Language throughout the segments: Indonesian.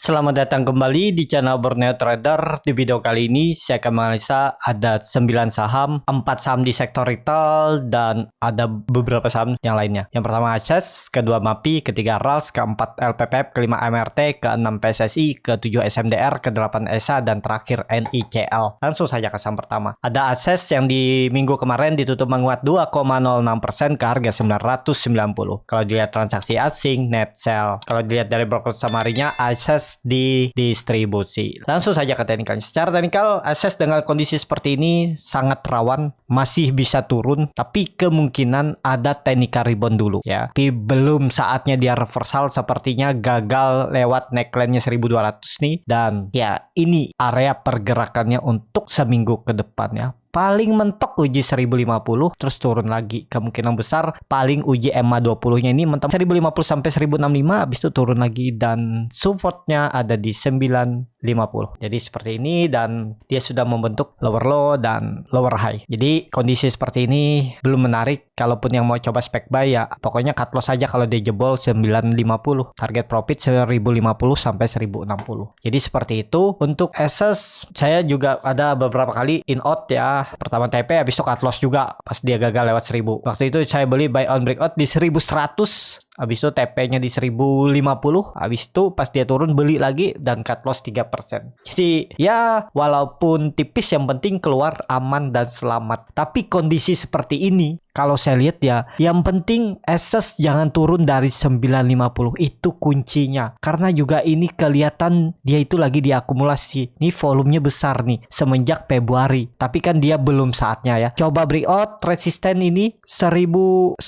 selamat datang kembali di channel Borneo Trader. Di video kali ini saya akan menganalisa ada 9 saham, 4 saham di sektor retail dan ada beberapa saham yang lainnya. Yang pertama Access, kedua MAPI, ketiga RALS, keempat LPPF, kelima MRT, keenam PSSI, ketujuh SMDR, kedelapan ESA, dan terakhir NICL. Langsung saja ke saham pertama. Ada Access yang di minggu kemarin ditutup menguat 2,06% ke harga 990. Kalau dilihat transaksi asing, net sell. Kalau dilihat dari broker samarinya, Access di distribusi. Langsung saja ke teknikal. Secara teknikal, Access dengan kondisi seperti ini sangat rawan, masih bisa turun, tapi kemungkinan ada teknikal rebound dulu ya. Tapi belum saatnya dia reversal, sepertinya gagal lewat neckline-nya 1200 nih, dan ya ini area pergerakannya untuk seminggu ke depan ya. Paling mentok uji 1050 terus turun lagi. Kemungkinan besar paling uji EMA 20-nya ini mentok 1050 sampai 1065, habis itu turun lagi, dan supportnya ada di 950. Jadi seperti ini, dan dia sudah membentuk lower low dan lower high. Jadi kondisi seperti ini belum menarik. Kalaupun yang mau coba spec buy ya pokoknya cut loss saja kalau dia jebol 950. Target profit 1050 sampai 1060. Jadi seperti itu. Untuk Access saya juga ada beberapa kali in out ya. Pertama TP, habis itu cut loss juga pas dia gagal lewat 1000. Waktu itu saya beli buy on breakout di 1100. Habis itu TP-nya di 1050. Habis itu pas dia turun beli lagi dan cut loss 3%. Jadi ya walaupun tipis, yang penting keluar aman dan selamat. Tapi kondisi seperti ini kalau saya lihat ya, yang penting Access jangan turun dari 950. Itu kuncinya. Karena juga ini kelihatan dia itu lagi diakumulasi. Ini volumenya besar nih semenjak Februari. Tapi kan dia belum saatnya ya. Coba breakout resisten ini 1100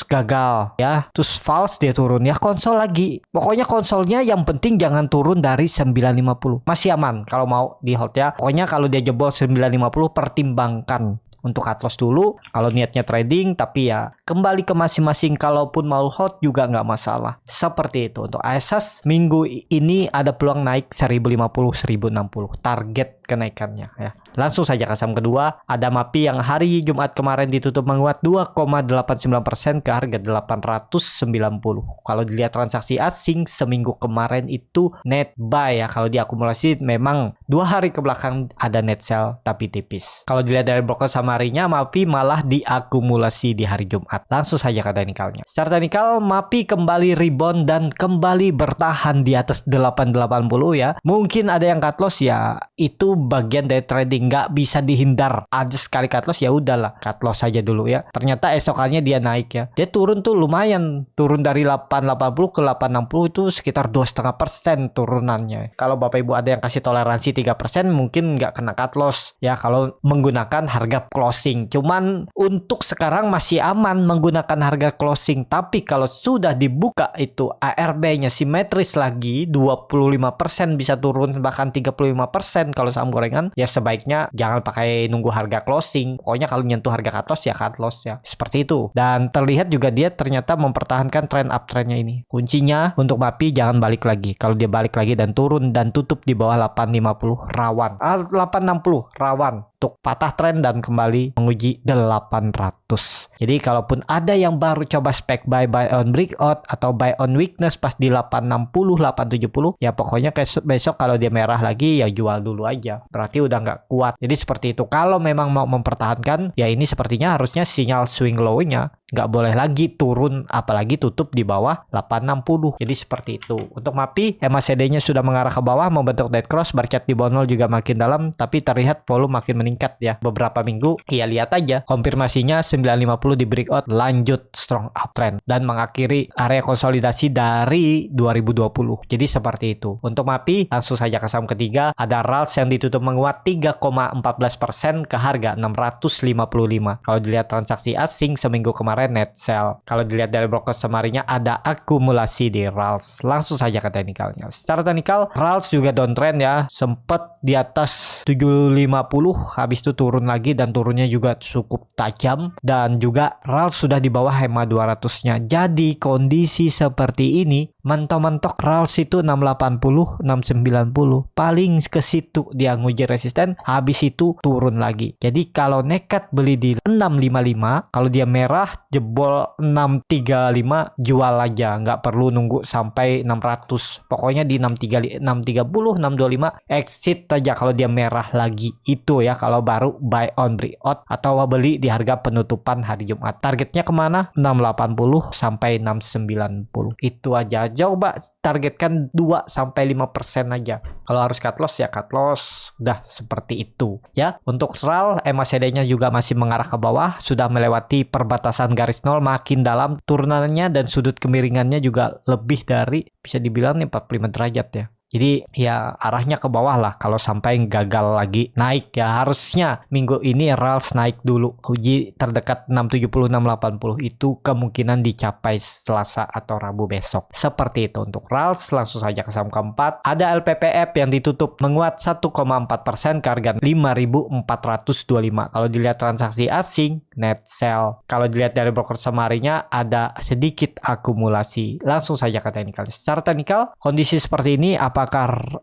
gagal ya. Terus false dia turun ya, konsol lagi. Pokoknya konsolnya yang penting jangan turun dari 950. Masih aman kalau mau di hold ya. Pokoknya kalau dia jebol 950 pertimbangkan untuk cut loss dulu kalau niatnya trading, tapi ya kembali ke masing-masing. Kalaupun mau hold juga nggak masalah. Seperti itu. Untuk Access minggu ini ada peluang naik 1050-1060 target kenaikannya ya. Langsung saja ke saham kedua, ada MAPI yang hari Jumat kemarin ditutup menguat 2,89% ke harga 890. Kalau dilihat transaksi asing seminggu kemarin itu net buy ya. Kalau diakumulasi memang 2 hari ke belakang ada net sell tapi tipis. Kalau dilihat dari broker samarinya, MAPI malah diakumulasi di hari Jumat. Langsung saja ke teknikalnya. Secara teknikal, MAPI kembali rebound dan kembali bertahan di atas 880 ya. Mungkin ada yang cut loss ya, itu bagian dari trading, nggak bisa dihindar. Ada sekali cut loss ya udahlah, cut loss saja dulu ya. Ternyata esokannya dia naik ya. Dia turun tuh lumayan, turun dari 880 ke 860 itu sekitar 2,5% turunannya. Kalau Bapak Ibu ada yang kasih toleransi 3%, mungkin nggak kena cut loss ya kalau menggunakan harga closing. Cuman untuk sekarang masih aman menggunakan harga closing. Tapi kalau sudah dibuka itu ARB-nya simetris lagi, 25% bisa turun bahkan 35% kalau saham gorengan, ya sebaiknya jangan pakai nunggu harga closing. Pokoknya kalau nyentuh harga cut loss ya cut loss ya. Seperti itu. Dan terlihat juga dia ternyata mempertahankan trend uptrendnya ini. Kuncinya untuk MAPI jangan balik lagi. Kalau dia balik lagi dan turun dan tutup di bawah 850 rawan. 860 rawan untuk patah tren dan kembali menguji 800. Jadi kalaupun ada yang baru coba spec buy on breakout atau buy on weakness pas di 860, 870, ya pokoknya besok kalau dia merah lagi ya jual dulu aja. Berarti udah nggak kuat. Jadi seperti itu. Kalau memang mau mempertahankan, ya ini sepertinya harusnya sinyal swing low-nya nggak boleh lagi turun, apalagi tutup di bawah 860. Jadi seperti itu. Untuk MAPI, MACD-nya sudah mengarah ke bawah, membentuk dead cross, barcat di bawah 0 juga makin dalam, tapi terlihat volume makin meningkat ya. Beberapa minggu, ya lihat aja konfirmasinya 950 di breakout, lanjut strong uptrend dan mengakhiri area konsolidasi dari 2020. Jadi seperti itu. Untuk MAPI, langsung saja ke saham ketiga, ada RALS yang ditutup menguat 3,14% ke harga 655. Kalau dilihat transaksi asing seminggu kemarin net sell. Kalau dilihat dari broker samarinya ada akumulasi di RALS. Langsung saja ke teknikalnya. Secara teknikal, RALS juga downtrend ya. Sempat di atas 750, habis itu turun lagi dan turunnya juga cukup tajam, dan juga RALS sudah di bawah EMA 200-nya. Jadi kondisi seperti ini mentok-mentok RALS itu 680, 690. Paling ke situ dia nguji resisten, habis itu turun lagi. Jadi kalau nekat beli di 655, kalau dia merah jebol 635 jual aja, nggak perlu nunggu sampai 600. Pokoknya di 630, 625 exit aja kalau dia merah lagi. Itu ya kalau baru buy on breakout atau beli di harga penutupan hari Jumat. Targetnya kemana? 680 sampai 690. Itu aja. Coba targetkan 2-5% aja. Kalau harus cut loss ya cut loss. Udah seperti itu ya. Untuk RAL MACD-nya juga masih mengarah ke bawah, sudah melewati perbatasan garis nol, makin dalam turunannya dan sudut kemiringannya juga lebih dari bisa dibilang nih 45 derajat ya. Jadi ya arahnya ke bawah lah kalau sampai gagal lagi naik ya. Harusnya minggu ini RALS naik dulu. Uji terdekat 670 680 itu kemungkinan dicapai Selasa atau Rabu besok. Seperti itu untuk RALS. Langsung saja ke saham keempat. Ada LPPF yang ditutup menguat 1,4% ke harga 5.425. Kalau dilihat transaksi asing net sell. Kalau dilihat dari broker samarinya ada sedikit akumulasi. Langsung saja ke teknikal. Secara teknikal kondisi seperti ini apakah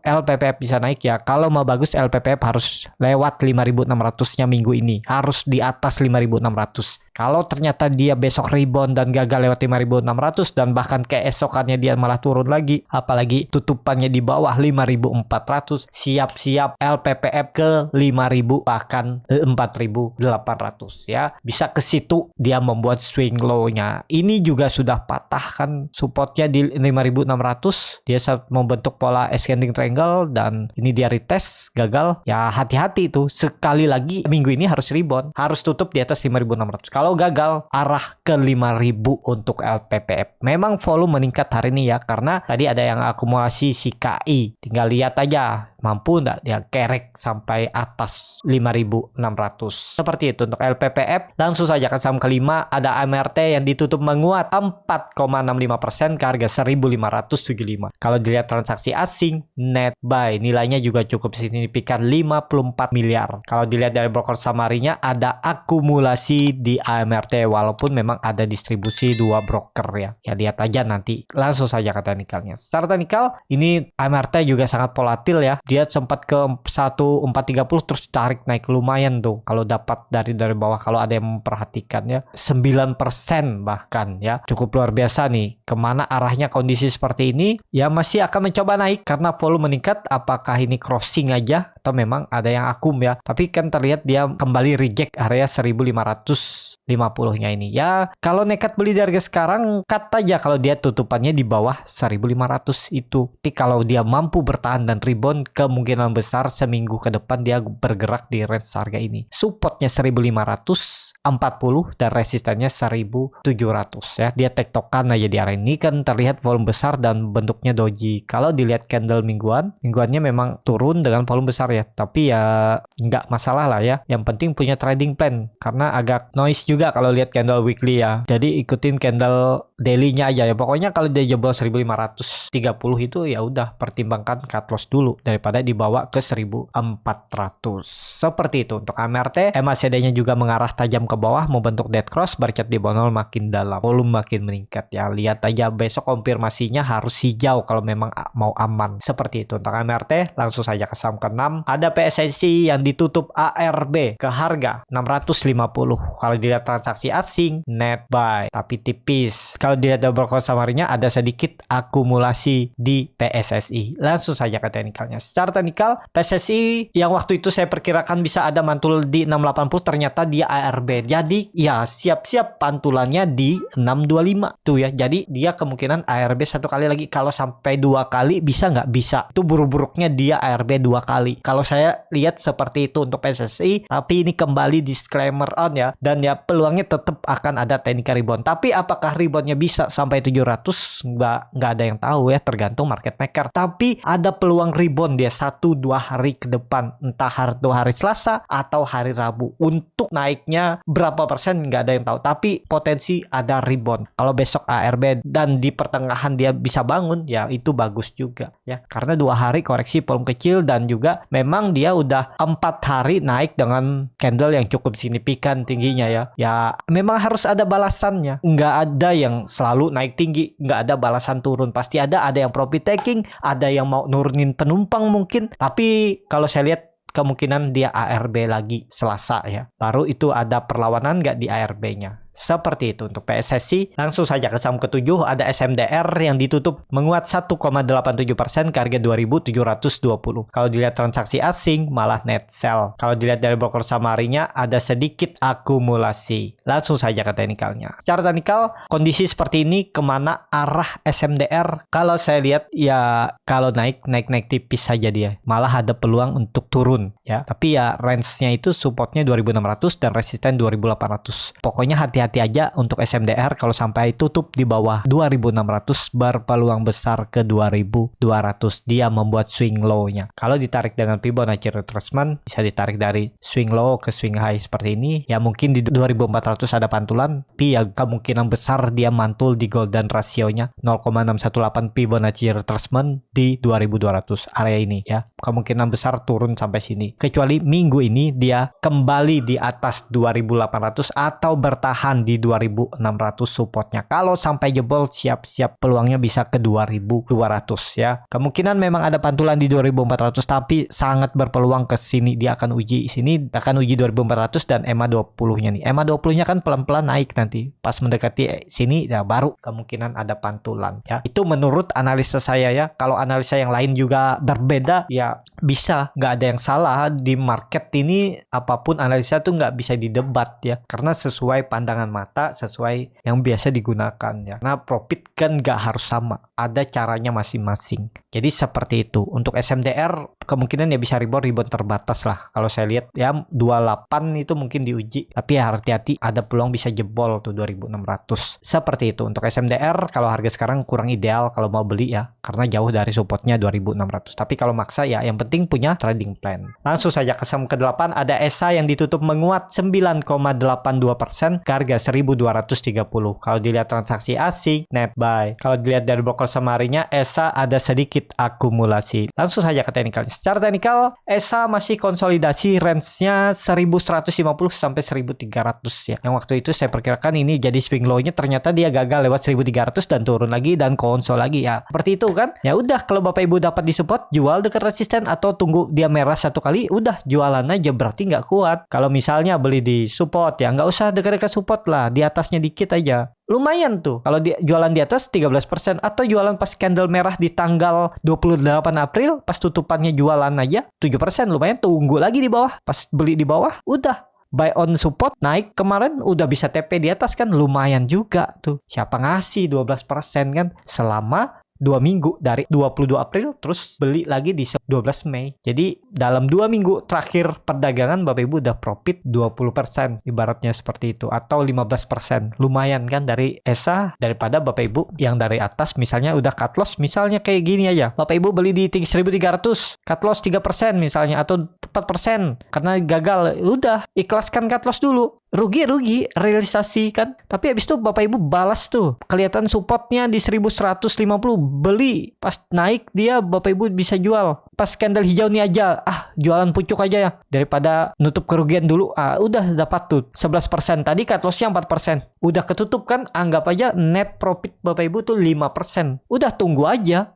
LPPF bisa naik ya? Kalau mau bagus LPPF harus lewat 5.600-nya minggu ini. Harus di atas 5.600. Kalau ternyata dia besok rebound dan gagal lewat 5.600 dan bahkan keesokannya dia malah turun lagi, apalagi tutupannya di bawah 5.400, siap-siap LPPF ke 5.000 bahkan 4.800 ya. Bisa ke situ dia membuat swing low-nya. Ini juga sudah patah kan supportnya di 5.600. Dia membentuk pola ascending triangle dan ini dia retest gagal. Ya hati-hati itu. Sekali lagi minggu ini harus rebound, harus tutup di atas 5.600. Kalau gagal arah ke 5.000 untuk LPPF. Memang volume meningkat hari ini ya karena tadi ada yang akumulasi si KI. Tinggal lihat aja mampu enggak dia kerek sampai atas 5.600. Seperti itu untuk LPPF. Langsung saja ke saham kelima ada AMRT yang ditutup menguat 4,65% ke harga 1.575. Kalau dilihat transaksi asing net buy nilainya juga cukup signifikan 54 miliar. Kalau dilihat dari broker samarinya ada akumulasi di AMRT walaupun memang ada distribusi dua broker ya. Ya lihat aja nanti. Langsung saja ke teknikalnya. Secara teknikal ini AMRT juga sangat volatil ya. Dia sempat ke 1430 terus tarik naik lumayan tuh. Kalau dapat dari bawah kalau ada yang memperhatikannya 9% bahkan ya. Cukup luar biasa nih. Kemana arahnya kondisi seperti ini? Ya masih akan mencoba naik karena volume meningkat. Apakah ini crossing aja atau memang ada yang akum ya? Tapi kan terlihat dia kembali reject area 1.550-nya ini. Ya kalau nekat beli dari harga sekarang cut aja kalau dia tutupannya di bawah 1.500 itu. Tapi kalau dia mampu bertahan dan rebound kemungkinan besar seminggu ke depan dia bergerak di range harga ini. Supportnya 1.540 dan resistannya 1.700 ya. Dia tektokan aja di area ini kan terlihat volume besar dan bentuknya doji. Kalau dilihat candle mingguannya memang turun dengan volume besar ya. Tapi ya nggak masalah lah ya. Yang penting punya trading plan karena agak noise juga kalau lihat candle weekly ya. Jadi ikutin candle daily-nya aja ya. Pokoknya kalau dia jebol 1.530 itu ya udah pertimbangkan cut loss dulu daripada dibawa ke 1.400. Seperti itu untuk AMRT. MACD-nya juga mengarah tajam ke bawah membentuk dead cross, barcat di bawah nol makin dalam, volume makin meningkat ya. Lihat aja besok konfirmasinya harus hijau kalau memang mau aman. Seperti itu untuk AMRT. Langsung saja ke saham ke-6 ada PSSI yang ditutup ARB ke harga 650. Kalau dilihat transaksi asing net buy tapi tipis. Kalau dilihat double cross samarinya ada sedikit akumulasi di PSSI. Langsung saja ke teknikalnya. Secara teknikal PSSI yang waktu itu saya perkirakan bisa ada mantul di 680 ternyata dia ARB. Jadi ya siap-siap pantulannya di 625 tuh ya. Jadi dia kemungkinan ARB satu kali lagi. Kalau sampai dua kali bisa nggak? Bisa. Itu buruk-buruknya dia ARB dua kali. Kalau saya lihat seperti itu untuk PSSI. Tapi ini kembali disclaimer on ya. Dan ya peluangnya tetap akan ada teknikal rebound. Tapi apakah reboundnya bisa sampai 700? Nggak ada yang tahu ya. Tergantung market maker. Tapi ada peluang rebound dia 1-2 hari ke depan. Entah hari Selasa atau hari Rabu. Untuk naiknya berapa persen nggak ada yang tahu, tapi potensi ada rebound. Kalau besok ARB dan di pertengahan dia bisa bangun, ya itu bagus juga ya, karena 2 hari koreksi volume kecil dan juga memang dia udah 4 hari naik dengan candle yang cukup signifikan tingginya ya memang harus ada balasannya. Nggak ada yang selalu naik tinggi, nggak ada balasan turun, pasti ada yang profit taking, ada yang mau nurunin penumpang mungkin. Tapi kalau saya lihat kemungkinan dia ARB lagi Selasa ya, baru itu ada perlawanan nggak di ARB-nya. Seperti itu untuk PSSI. Langsung saja ke saham ketujuh, ada SMDR yang ditutup menguat 1,87% ke harga 2.720. Kalau dilihat transaksi asing malah net sell. Kalau dilihat dari broker samarinya ada sedikit akumulasi. Langsung saja ke teknikalnya. Secara teknikal kondisi seperti ini kemana arah SMDR? Kalau saya lihat ya kalau naik tipis saja dia. Malah ada peluang untuk turun ya. Tapi ya range-nya itu supportnya 2.600 dan resisten 2.800. Pokoknya hati-hati aja untuk SMDR, kalau sampai tutup di bawah 2.600 berpeluang besar ke 2.200 dia membuat swing low-nya. Kalau ditarik dengan Fibonacci retracement bisa ditarik dari swing low ke swing high seperti ini ya, mungkin di 2.400 ada pantulan, tapi ya kemungkinan besar dia mantul di golden ratio-nya 0,618 Fibonacci retracement di 2.200 area ini ya. Kemungkinan besar turun sampai sini, kecuali minggu ini dia kembali di atas 2.800 atau bertahan di 2.600 supportnya. Kalau sampai jebol siap-siap peluangnya bisa ke 2.200 ya. Kemungkinan memang ada pantulan di 2.400 tapi sangat berpeluang ke sini, dia akan uji sini, akan uji 2.400 dan EMA 20-nya nih. EMA 20-nya kan pelan-pelan naik nanti. Pas mendekati sini ya baru kemungkinan ada pantulan ya. Itu menurut analisa saya ya. Kalau analisa yang lain juga berbeda ya bisa, nggak ada yang salah di market ini. Apapun analisa tuh nggak bisa didebat ya, karena sesuai pandangan mata, sesuai yang biasa digunakan ya. Nah profit kan nggak harus sama, ada caranya masing-masing. Jadi seperti itu. Untuk SMDR kemungkinan ya bisa rebound terbatas lah. Kalau saya lihat ya 28 itu mungkin diuji, tapi ya hati-hati, ada peluang bisa jebol tuh 2.600. Seperti itu untuk SMDR. Kalau harga sekarang kurang ideal kalau mau beli ya, karena jauh dari supportnya 2.600. Tapi kalau maksa ya yang penting punya trading plan. Langsung saja ke saham ke-8, ada ESA yang ditutup menguat 9,82% ke harga 1.230. Kalau dilihat transaksi asing net buy. Kalau dilihat dari broker samarinya ESA ada sedikit akumulasi. Langsung saja ke teknikal. Secara teknikal ESA masih konsolidasi range-nya 1.150 sampai 1.300 ya. Yang waktu itu saya perkirakan ini jadi swing low-nya, ternyata dia gagal lewat 1.300 dan turun lagi dan konsol lagi ya. Seperti itu kan. Ya udah, kalau Bapak Ibu dapat di support, jual dekat resisten atau tunggu dia merah satu kali, udah jualan aja, berarti nggak kuat. Kalau misalnya beli di support ya nggak usah dekat-dekat support lah, di atasnya dikit aja. Lumayan tuh kalau dia jualan di atas 13%, atau jualan pas candle merah di tanggal 28 April pas tutupannya jualan aja 7%, lumayan. Tunggu lagi di bawah, pas beli di bawah udah buy on support, naik kemarin udah bisa TP di atas kan, lumayan juga tuh. Siapa ngasih 12% kan selama 2 minggu dari 22 April terus beli lagi di 12 Mei. Jadi dalam 2 minggu terakhir perdagangan Bapak Ibu udah profit 20%, ibaratnya seperti itu, atau 15%. Lumayan kan dari ESA daripada Bapak Ibu yang dari atas misalnya udah cut loss, misalnya kayak gini aja. Bapak Ibu beli di 1.300, cut loss 3% misalnya atau 4% karena gagal, udah ikhlaskan cut loss dulu. Rugi realisasi kan. Tapi habis itu Bapak Ibu balas tuh, kelihatan supportnya di 1.150, beli, pas naik dia Bapak Ibu bisa jual. Pas candle hijau nih aja, jualan pucuk aja ya, daripada nutup kerugian dulu. Udah dapat tuh 11%, tadi cut lossnya 4%, udah ketutup kan. Anggap aja net profit Bapak Ibu tuh 5%. Udah tunggu aja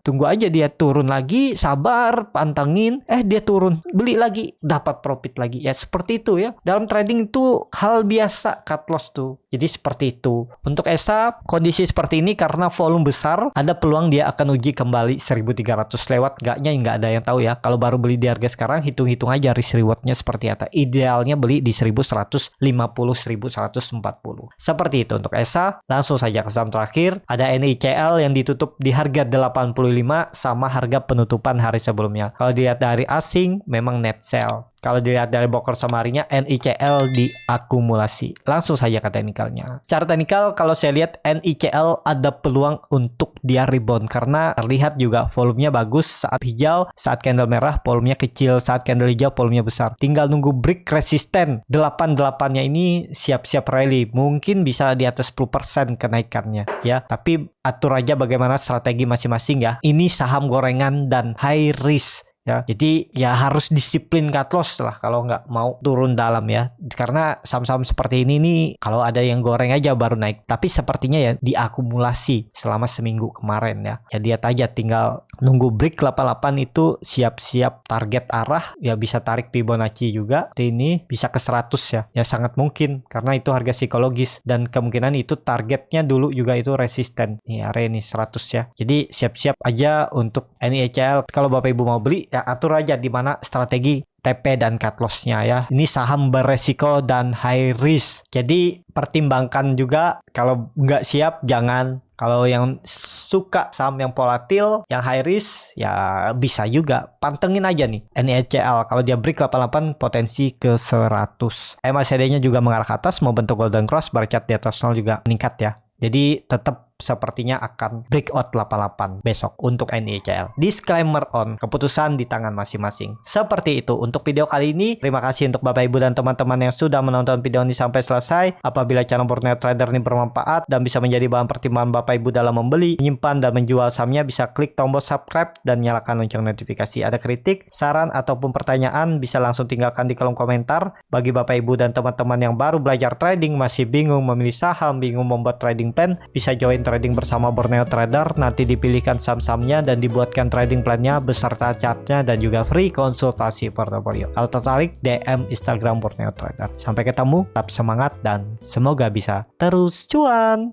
dia turun lagi, sabar, pantengin, dia turun, beli lagi, dapat profit lagi. Ya seperti itu ya, dalam trading itu hal biasa cut loss tuh. Jadi seperti itu. Untuk ESA kondisi seperti ini karena volume besar, ada peluang dia akan uji kembali 1.300 lewat. Nggak ada yang tahu ya. Kalau baru beli di harga sekarang, hitung-hitung aja risk rewardnya seperti apa. Idealnya beli di 1.150, 1.140. Seperti itu untuk ESA. Langsung saja ke saham terakhir, ada NICL yang ditutup di harga 85 sama harga penutupan hari sebelumnya. Kalau dilihat dari asing memang net sell. Kalau dilihat dari broker summary-nya, NICL diakumulasi. Langsung saja ke teknikalnya. Secara teknikal kalau saya lihat NICL ada peluang untuk dia rebound karena terlihat juga volumenya bagus saat hijau, saat candle merah volumenya kecil, saat candle hijau volumenya besar. Tinggal nunggu break resisten 88-nya ini siap-siap rally. Mungkin bisa di atas 10% kenaikannya ya. Tapi atur aja bagaimana strategi masing-masing ya. Ini saham gorengan dan high risk ya. Jadi ya harus disiplin cut loss lah kalau nggak mau turun dalam ya. Karena saham-saham seperti ini nih kalau ada yang goreng aja baru naik. Tapi sepertinya ya diakumulasi selama seminggu kemarin ya. Ya lihat aja tinggal nunggu break 88 itu siap-siap target arah ya, bisa tarik Fibonacci juga. Ini bisa ke 100 ya. Ya sangat mungkin karena itu harga psikologis dan kemungkinan itu targetnya dulu juga itu resisten. Nih area ini 100 ya. Jadi siap-siap aja untuk NICL. Kalau Bapak Ibu mau beli ya atur aja di mana strategi TP dan cut loss-nya ya. Ini saham beresiko dan high risk. Jadi pertimbangkan juga, kalau nggak siap jangan. Kalau yang suka saham yang volatil, yang high risk, ya bisa juga. Pantengin aja nih NICL. Kalau dia break 88 potensi ke 100. MACD-nya juga mengarah ke atas, mau bentuk golden cross, bar chart di atas 0 juga meningkat ya. Jadi tetap sepertinya akan breakout 88 besok untuk NICL. Disclaimer on, keputusan di tangan masing-masing. Seperti itu untuk video kali ini. Terima kasih untuk Bapak Ibu dan teman-teman yang sudah menonton video ini sampai selesai. Apabila channel Borneo Trader ini bermanfaat dan bisa menjadi bahan pertimbangan Bapak Ibu dalam membeli, menyimpan dan menjual sahamnya, bisa klik tombol subscribe dan nyalakan lonceng notifikasi. Ada kritik, saran ataupun pertanyaan bisa langsung tinggalkan di kolom komentar. Bagi Bapak Ibu dan teman-teman yang baru belajar trading, masih bingung memilih saham, bingung membuat trading plan, bisa join trading bersama Borneo Trader. Nanti dipilihkan saham-sahamnya dan dibuatkan trading plannya beserta chartnya dan juga free konsultasi portofolio. Kalau tertarik, DM Instagram Borneo Trader. Sampai ketemu, tetap semangat dan semoga bisa terus cuan.